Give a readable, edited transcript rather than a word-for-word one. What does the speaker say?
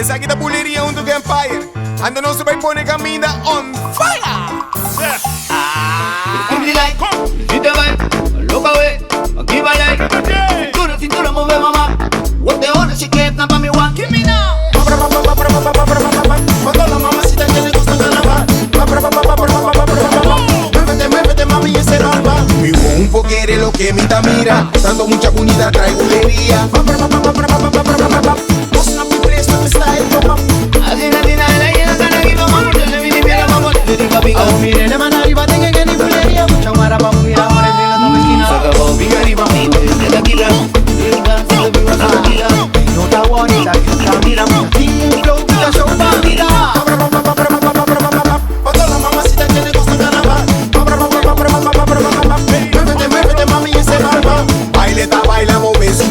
Esa aquí está pulería junto con Empire. Ando no se va a poner camina on fire. Si te vas, loca ve, aquí va la cintura, mueve mamá. What the honor, she can't pa' mi one. Give me now. Cuando la mamacita que le gusta el carnaval. Muévete, muévete, mami, ese barba. Mi wumpo quiere lo que Mita mira. Dando mucha punida, trae bulería. Vos no me prestas, me está el papá. Así la tina de la llena, tan aquí vamos. Yo le vi mi piel a mamá, le digo pica. Oh, mire, le mano arriba, tenga que ni pulería. Mucha guara, vamos, mira, ahora entre las dos esquinas. Se acabó, pica arriba, mi de tequila. Se le vibra la tequila. No está bonita, que está mira, mucha flow, mucha show, mira. Cuando la mamacita que le gusta el carnaval. Muévete, muévete, mami, ese barba. Baileta, baila, mueve su